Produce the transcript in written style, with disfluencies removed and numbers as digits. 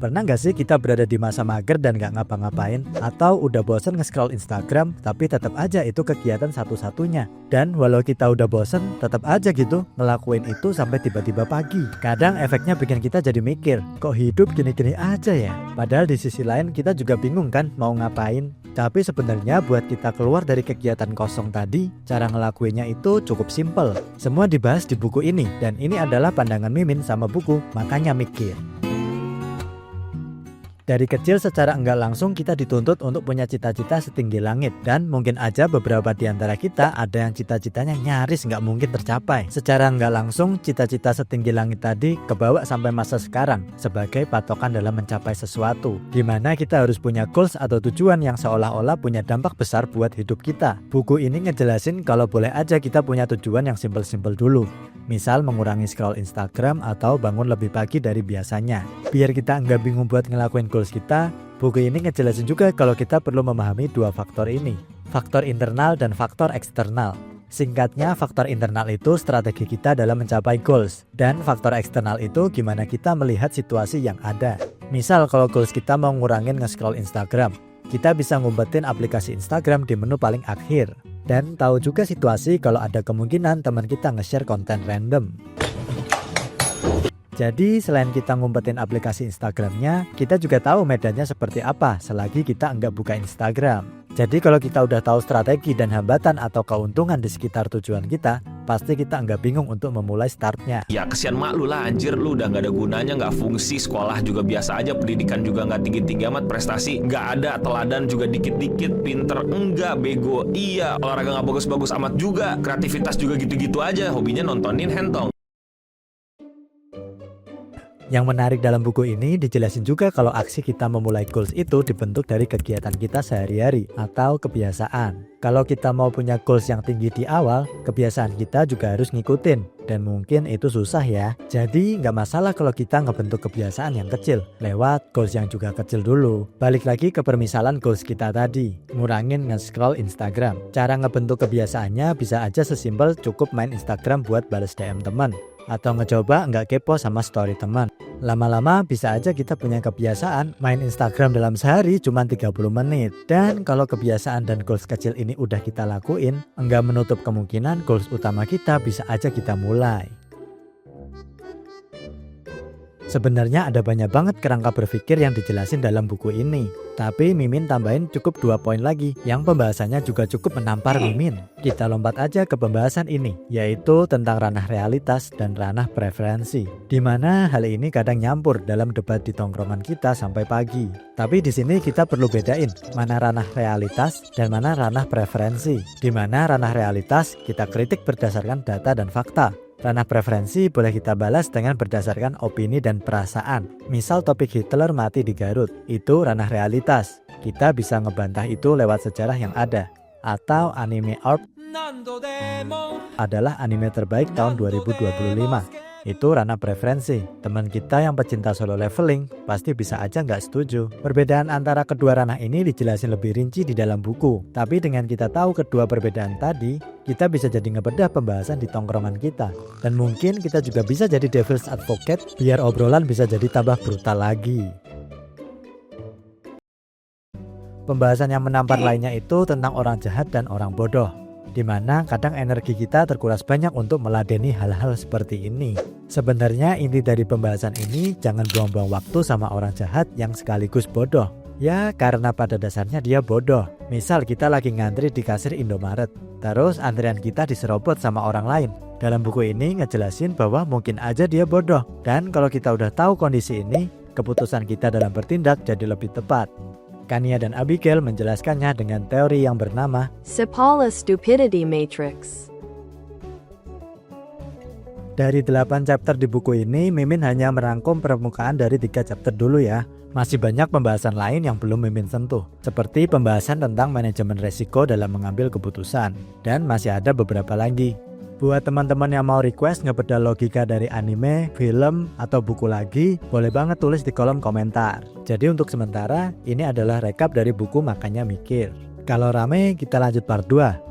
Pernah nggak sih kita berada di masa mager dan nggak ngapa-ngapain? Atau udah bosen nge-scroll Instagram tapi tetap aja itu kegiatan satu-satunya? Dan walau kita udah bosen, tetap aja gitu ngelakuin itu sampai tiba-tiba pagi. Kadang efeknya bikin kita jadi mikir, kok hidup gini-gini aja ya? Padahal di sisi lain kita juga bingung kan mau ngapain? Tapi sebenarnya buat kita keluar dari kegiatan kosong tadi, cara ngelakuinnya itu cukup simple. Semua dibahas di buku ini, dan ini adalah pandangan Mimin sama buku, makanya mikir. Dari kecil secara enggak langsung kita dituntut untuk punya cita-cita setinggi langit. Dan mungkin aja beberapa di antara kita ada yang cita-citanya nyaris nggak mungkin tercapai. Secara enggak langsung cita-cita setinggi langit tadi kebawa sampai masa sekarang sebagai patokan dalam mencapai sesuatu. Dimana kita harus punya goals atau tujuan yang seolah-olah punya dampak besar buat hidup kita. Buku ini ngejelasin kalau boleh aja kita punya tujuan yang simpel-simpel dulu. Misal mengurangi scroll Instagram atau bangun lebih pagi dari biasanya. Biar kita nggak bingung buat ngelakuin goals kita, buku ini ngejelasin juga kalau kita perlu memahami dua faktor ini. Faktor internal dan faktor eksternal. Singkatnya, faktor internal itu strategi kita dalam mencapai goals. Dan faktor eksternal itu gimana kita melihat situasi yang ada. Misal kalau goals kita mau ngurangin nge-scroll Instagram, kita bisa ngumpetin aplikasi Instagram di menu paling akhir. Dan tahu juga situasi kalau ada kemungkinan teman kita nge-share konten random. Jadi selain kita ngumpetin aplikasi Instagramnya, kita juga tahu medannya seperti apa selagi kita nggak buka Instagram. Jadi kalau kita udah tahu strategi dan hambatan atau keuntungan di sekitar tujuan kita, pasti kita nggak bingung untuk memulai startnya. Ya kesian mak lu lah anjir, lu udah nggak ada gunanya, nggak fungsi, sekolah juga biasa aja, pendidikan juga nggak tinggi-tinggi amat, prestasi nggak ada, teladan juga dikit-dikit, pinter enggak, bego iya, olahraga nggak bagus-bagus amat juga, kreativitas juga gitu-gitu aja, hobinya nontonin hentong. Yang menarik dalam buku ini dijelasin juga kalau aksi kita memulai goals itu dibentuk dari kegiatan kita sehari-hari atau kebiasaan. Kalau kita mau punya goals yang tinggi di awal, kebiasaan kita juga harus ngikutin. Dan mungkin itu susah ya. Jadi nggak masalah kalau kita ngebentuk kebiasaan yang kecil lewat goals yang juga kecil dulu. Balik lagi ke permisalan goals kita tadi, ngurangin nge-scroll Instagram. Cara ngebentuk kebiasaannya bisa aja sesimpel cukup main Instagram buat bales DM teman. Atau ngecoba nggak kepo sama story teman. Lama-lama bisa aja kita punya kebiasaan main Instagram dalam sehari cuma 30 menit. Dan kalau kebiasaan dan goals kecil ini udah kita lakuin, enggak menutup kemungkinan goals utama kita bisa aja kita mulai. Sebenarnya ada banyak banget kerangka berpikir yang dijelasin dalam buku ini. Tapi Mimin tambahin cukup 2 poin lagi yang pembahasannya juga cukup menampar Mimin. Kita lompat aja ke pembahasan ini, yaitu tentang ranah realitas dan ranah preferensi. Dimana hal ini kadang nyampur dalam debat di tongkrongan kita sampai pagi. Tapi di sini kita perlu bedain mana ranah realitas dan mana ranah preferensi. Dimana ranah realitas kita kritik berdasarkan data dan fakta. Ranah preferensi boleh kita balas dengan berdasarkan opini dan perasaan. Misal topik Hitler mati di Garut, itu ranah realitas. Kita bisa ngebantah itu lewat sejarah yang ada. Atau anime Orb adalah anime terbaik tahun 2025. Itu ranah preferensi. Teman kita yang pecinta solo leveling pasti bisa aja nggak setuju. Perbedaan antara kedua ranah ini dijelasin lebih rinci di dalam buku. Tapi dengan kita tahu kedua perbedaan tadi, kita bisa jadi ngebedah pembahasan di tongkrongan kita. Dan mungkin kita juga bisa jadi devil's advocate biar obrolan bisa jadi tambah brutal lagi. Pembahasan yang menampar lainnya itu tentang orang jahat dan orang bodoh. Dimana kadang energi kita terkuras banyak untuk meladeni hal-hal seperti ini. Sebenarnya inti dari pembahasan ini jangan buang-buang waktu sama orang jahat yang sekaligus bodoh. Ya karena pada dasarnya dia bodoh. Misal kita lagi ngantri di kasir Indomaret, terus antrian kita diserobot sama orang lain. Dalam buku ini ngejelasin bahwa mungkin aja dia bodoh. Dan kalau kita udah tahu kondisi ini, keputusan kita dalam bertindak jadi lebih tepat. Kania dan Abigail menjelaskannya dengan teori yang bernama Sipala Stupidity Matrix. Dari 8 chapter di buku ini, Mimin hanya merangkum permukaan dari 3 chapter dulu ya. Masih banyak pembahasan lain yang belum Mimin sentuh, seperti pembahasan tentang manajemen resiko dalam mengambil keputusan. Dan masih ada beberapa lagi. Buat teman-teman yang mau request ngebedah logika dari anime, film, atau buku lagi, boleh banget tulis di kolom komentar. Jadi untuk sementara, ini adalah rekap dari buku Makanya Mikir. Kalau rame, kita lanjut part 2.